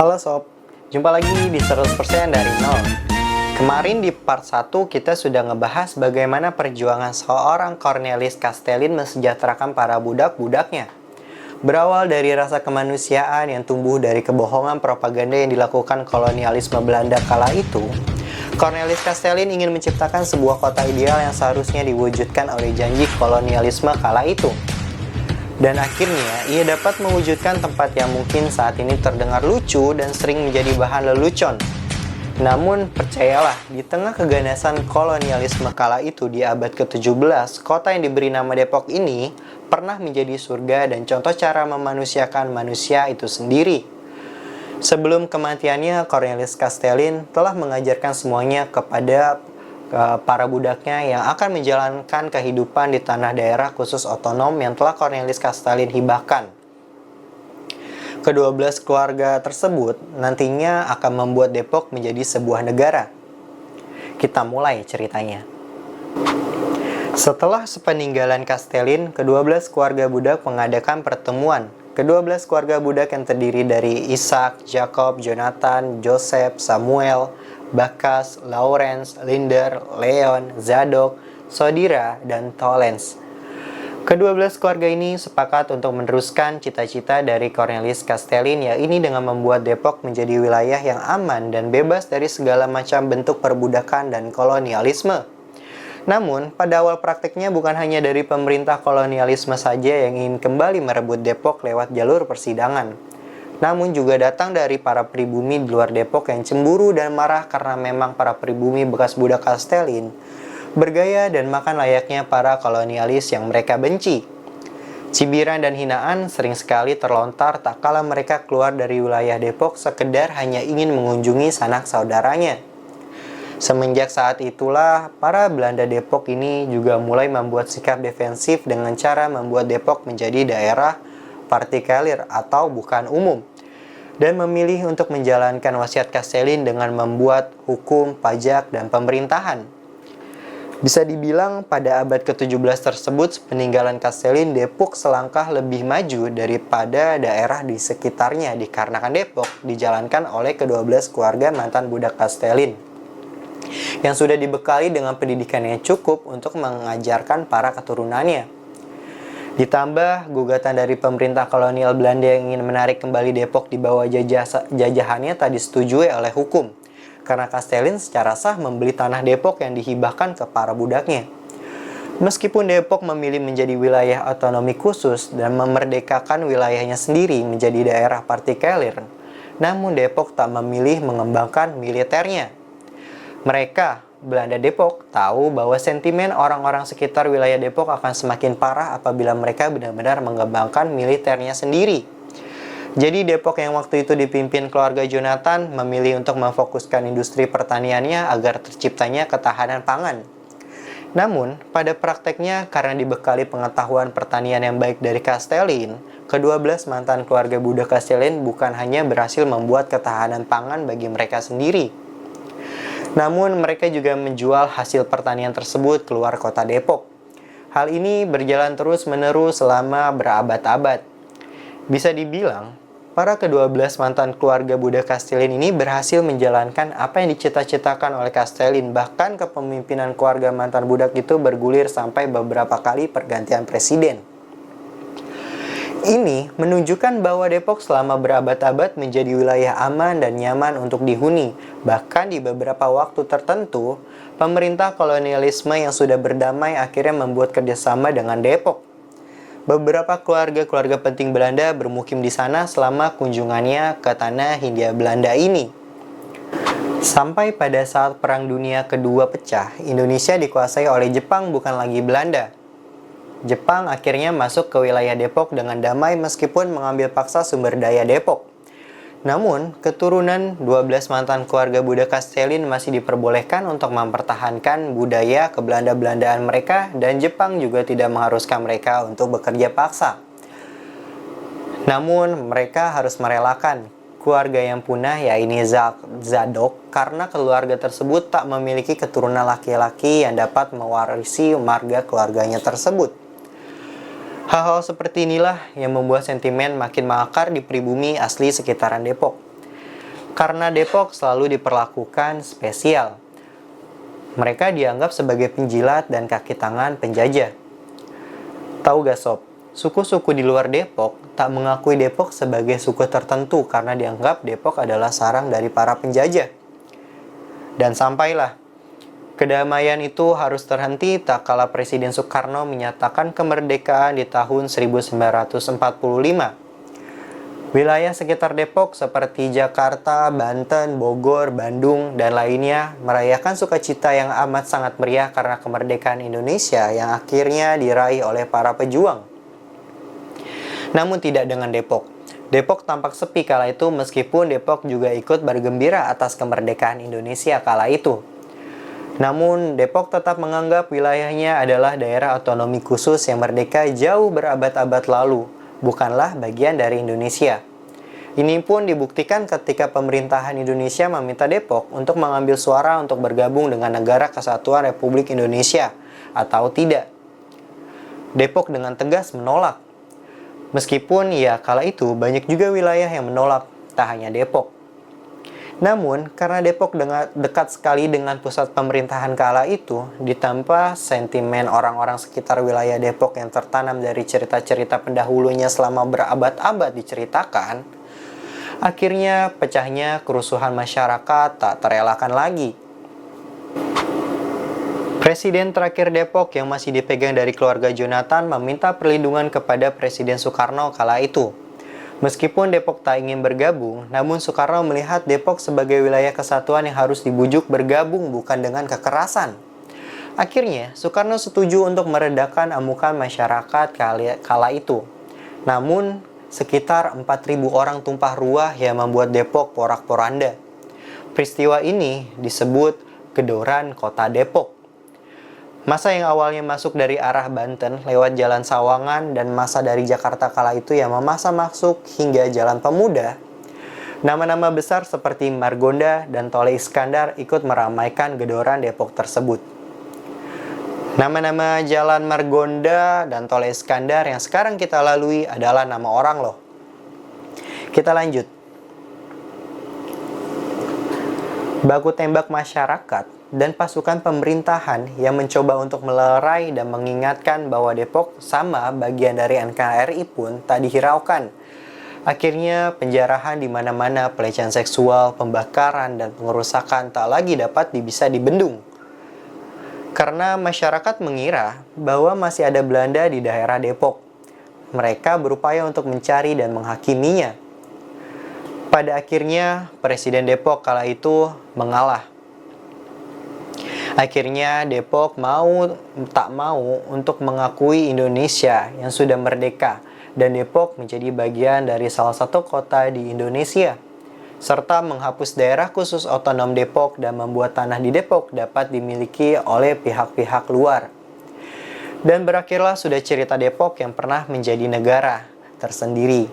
Halo Sob, jumpa lagi di 100% dari nol. Kemarin di part 1 kita sudah ngebahas bagaimana perjuangan seorang Cornelis Castellin mensejahterakan para budak-budaknya. Berawal dari rasa kemanusiaan yang tumbuh dari kebohongan propaganda yang dilakukan kolonialisme Belanda kala itu, Cornelis Castellin ingin menciptakan sebuah kota ideal yang seharusnya diwujudkan oleh janji kolonialisme kala itu. Dan akhirnya, ia dapat mewujudkan tempat yang mungkin saat ini terdengar lucu dan sering menjadi bahan lelucon. Namun, percayalah, di tengah keganasan kolonialisme kala itu di abad ke-17, kota yang diberi nama Depok ini pernah menjadi surga dan contoh cara memanusiakan manusia itu sendiri. Sebelum kematiannya, Cornelis Castellin telah mengajarkan semuanya kepada para budaknya yang akan menjalankan kehidupan di tanah daerah khusus otonom yang telah Cornelis Castellin hibahkan. Ke-12 keluarga tersebut nantinya akan membuat Depok menjadi sebuah negara. Kita mulai ceritanya. Setelah sepeninggalan Castellin, ke-12 keluarga budak mengadakan pertemuan. Ke-12 keluarga budak yang terdiri dari Ishak, Jacob, Jonathan, Joseph, Samuel, Bakas, Lawrence, Linder, Leon, Zadok, Sodira, dan Tollens. Ke-12 keluarga ini sepakat untuk meneruskan cita-cita dari Cornelis Castellin, yaitu dengan membuat Depok menjadi wilayah yang aman dan bebas dari segala macam bentuk perbudakan dan kolonialisme. Namun, pada awal prakteknya bukan hanya dari pemerintah kolonialisme saja yang ingin kembali merebut Depok lewat jalur persidangan. Namun juga datang dari para pribumi di luar Depok yang cemburu dan marah karena memang para pribumi bekas budak Castellin bergaya dan makan layaknya para kolonialis yang mereka benci. Cibiran dan hinaan sering sekali terlontar tak kala mereka keluar dari wilayah Depok sekedar hanya ingin mengunjungi sanak saudaranya. Semenjak saat itulah, para Belanda Depok ini juga mulai membuat sikap defensif dengan cara membuat Depok menjadi daerah partikelir atau bukan umum, dan memilih untuk menjalankan wasiat Castellin dengan membuat hukum, pajak, dan pemerintahan. Bisa dibilang pada abad ke-17 tersebut, peninggalan Castellin, Depok selangkah lebih maju daripada daerah di sekitarnya dikarenakan Depok dijalankan oleh ke-12 keluarga mantan budak Castellin yang sudah dibekali dengan pendidikan yang cukup untuk mengajarkan para keturunannya. Ditambah gugatan dari pemerintah kolonial Belanda yang ingin menarik kembali Depok di bawah jajahannya tak disetujui oleh hukum, karena Castellin secara sah membeli tanah Depok yang dihibahkan ke para budaknya. Meskipun Depok memilih menjadi wilayah otonomi khusus dan memerdekakan wilayahnya sendiri menjadi daerah partikelir, namun Depok tak memilih mengembangkan militernya. Mereka, Belanda Depok, tahu bahwa sentimen orang-orang sekitar wilayah Depok akan semakin parah apabila mereka benar-benar mengembangkan militernya sendiri. Jadi Depok yang waktu itu dipimpin keluarga Jonathan memilih untuk memfokuskan industri pertaniannya agar terciptanya ketahanan pangan. Namun, pada prakteknya karena dibekali pengetahuan pertanian yang baik dari Castellin, ke-12 mantan keluarga budak Castellin bukan hanya berhasil membuat ketahanan pangan bagi mereka sendiri, namun mereka juga menjual hasil pertanian tersebut keluar kota Depok. Hal ini berjalan terus-menerus selama berabad-abad. Bisa dibilang, para ke-12 mantan keluarga budak Castellin ini berhasil menjalankan apa yang dicita-citakan oleh Castellin. Bahkan kepemimpinan keluarga mantan budak itu bergulir sampai beberapa kali pergantian presiden. Ini menunjukkan bahwa Depok selama berabad-abad menjadi wilayah aman dan nyaman untuk dihuni. Bahkan di beberapa waktu tertentu, pemerintah kolonialisme yang sudah berdamai akhirnya membuat kerjasama dengan Depok. Beberapa keluarga-keluarga penting Belanda bermukim di sana selama kunjungannya ke tanah Hindia Belanda ini. Sampai pada saat Perang Dunia Kedua pecah, Indonesia dikuasai oleh Jepang bukan lagi Belanda. Jepang akhirnya masuk ke wilayah Depok dengan damai meskipun mengambil paksa sumber daya Depok. Namun, keturunan 12 mantan keluarga budak Castellin masih diperbolehkan untuk mempertahankan budaya kebelanda-belandaan mereka dan Jepang juga tidak mengharuskan mereka untuk bekerja paksa. Namun, mereka harus merelakan keluarga yang punah, yaitu Zadok, karena keluarga tersebut tak memiliki keturunan laki-laki yang dapat mewarisi marga keluarganya tersebut. Hal-hal seperti inilah yang membuat sentimen makin mengakar di pribumi asli sekitaran Depok. Karena Depok selalu diperlakukan spesial. Mereka dianggap sebagai penjilat dan kaki tangan penjajah. Tahu gak sob, suku-suku di luar Depok tak mengakui Depok sebagai suku tertentu karena dianggap Depok adalah sarang dari para penjajah. Dan sampailah, kedamaian itu harus terhenti tak kala Presiden Soekarno menyatakan kemerdekaan di tahun 1945. Wilayah sekitar Depok seperti Jakarta, Banten, Bogor, Bandung, dan lainnya merayakan sukacita yang amat sangat meriah karena kemerdekaan Indonesia yang akhirnya diraih oleh para pejuang. Namun tidak dengan Depok. Depok tampak sepi kala itu meskipun Depok juga ikut bergembira atas kemerdekaan Indonesia kala itu. Namun Depok tetap menganggap wilayahnya adalah daerah otonomi khusus yang merdeka jauh berabad-abad lalu, bukanlah bagian dari Indonesia. Ini pun dibuktikan ketika pemerintahan Indonesia meminta Depok untuk mengambil suara untuk bergabung dengan Negara Kesatuan Republik Indonesia atau tidak. Depok dengan tegas menolak. Meskipun ya kala itu banyak juga wilayah yang menolak, tak hanya Depok. Namun, karena Depok dekat sekali dengan pusat pemerintahan kala itu, ditambah sentimen orang-orang sekitar wilayah Depok yang tertanam dari cerita-cerita pendahulunya selama berabad-abad diceritakan, akhirnya pecahnya kerusuhan masyarakat tak terelakkan lagi. Presiden terakhir Depok yang masih dipegang dari keluarga Jonathan meminta perlindungan kepada Presiden Soekarno kala itu. Meskipun Depok tak ingin bergabung, namun Soekarno melihat Depok sebagai wilayah kesatuan yang harus dibujuk bergabung bukan dengan kekerasan. Akhirnya, Soekarno setuju untuk meredakan amukan masyarakat kala itu. Namun, sekitar 4.000 orang tumpah ruah yang membuat Depok porak-poranda. Peristiwa ini disebut Gedoran Kota Depok. Masa yang awalnya masuk dari arah Banten lewat Jalan Sawangan dan masa dari Jakarta kala itu yang memaksa masuk hingga Jalan Pemuda. Nama-nama besar seperti Margonda dan Tole Iskandar ikut meramaikan Gedoran Depok tersebut. Nama-nama Jalan Margonda dan Tole Iskandar yang sekarang kita lalui adalah nama orang loh. Kita lanjut. Baku tembak masyarakat dan pasukan pemerintahan yang mencoba untuk melerai dan mengingatkan bahwa Depok sama bagian dari NKRI pun tak dihiraukan. Akhirnya penjarahan di mana-mana, pelecehan seksual, pembakaran, dan pengerusakan tak lagi dapat bisa dibendung. Karena masyarakat mengira bahwa masih ada Belanda di daerah Depok. Mereka berupaya untuk mencari dan menghakiminya. Pada akhirnya, Presiden Depok kala itu mengalah. Akhirnya Depok tak mau untuk mengakui Indonesia yang sudah merdeka dan Depok menjadi bagian dari salah satu kota di Indonesia serta menghapus daerah khusus otonom Depok dan membuat tanah di Depok dapat dimiliki oleh pihak-pihak luar. Dan berakhirlah sudah cerita Depok yang pernah menjadi negara tersendiri.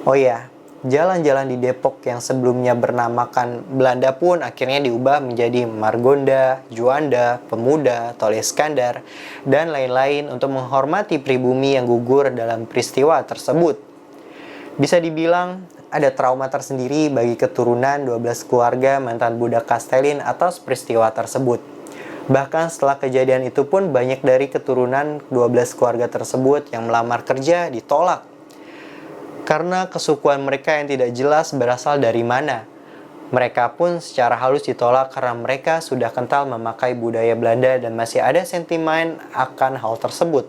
Oh ya, jalan-jalan di Depok yang sebelumnya bernamakan Belanda pun akhirnya diubah menjadi Margonda, Juanda, Pemuda, Tole Iskandar, dan lain-lain untuk menghormati pribumi yang gugur dalam peristiwa tersebut. Bisa dibilang ada trauma tersendiri bagi keturunan 12 keluarga mantan budak Kastelin atas peristiwa tersebut. Bahkan setelah kejadian itu pun banyak dari keturunan 12 keluarga tersebut yang melamar kerja ditolak. Karena kesukuan mereka yang tidak jelas berasal dari mana. Mereka pun secara halus ditolak karena mereka sudah kental memakai budaya Belanda dan masih ada sentimen akan hal tersebut.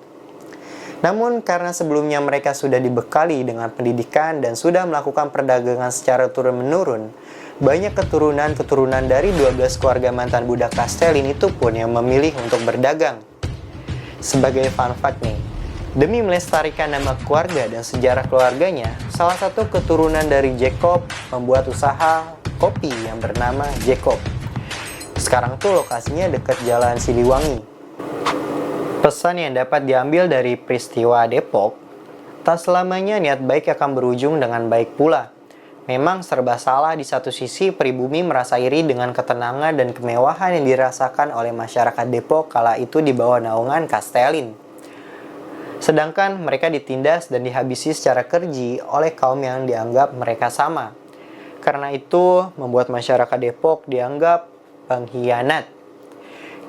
Namun karena sebelumnya mereka sudah dibekali dengan pendidikan dan sudah melakukan perdagangan secara turun-menurun, banyak keturunan-keturunan dari 12 keluarga mantan budak Kastelin itu pun yang memilih untuk berdagang. Sebagai fun fact nih, demi melestarikan nama keluarga dan sejarah keluarganya, salah satu keturunan dari Jacob membuat usaha kopi yang bernama Jacob. Sekarang tuh lokasinya dekat Jalan Siliwangi. Pesan yang dapat diambil dari peristiwa Depok, tak selamanya niat baik akan berujung dengan baik pula. Memang serba salah di satu sisi pribumi merasa iri dengan ketenangan dan kemewahan yang dirasakan oleh masyarakat Depok kala itu di bawah naungan Kastelin. Sedangkan mereka ditindas dan dihabisi secara keji oleh kaum yang dianggap mereka sama. Karena itu, membuat masyarakat Depok dianggap pengkhianat.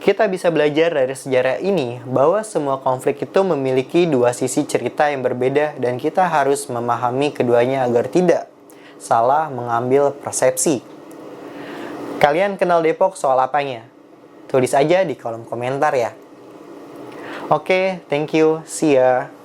Kita bisa belajar dari sejarah ini bahwa semua konflik itu memiliki dua sisi cerita yang berbeda dan kita harus memahami keduanya agar tidak salah mengambil persepsi. Kalian kenal Depok soal apanya? Tulis aja di kolom komentar ya. Oke, thank you. See ya.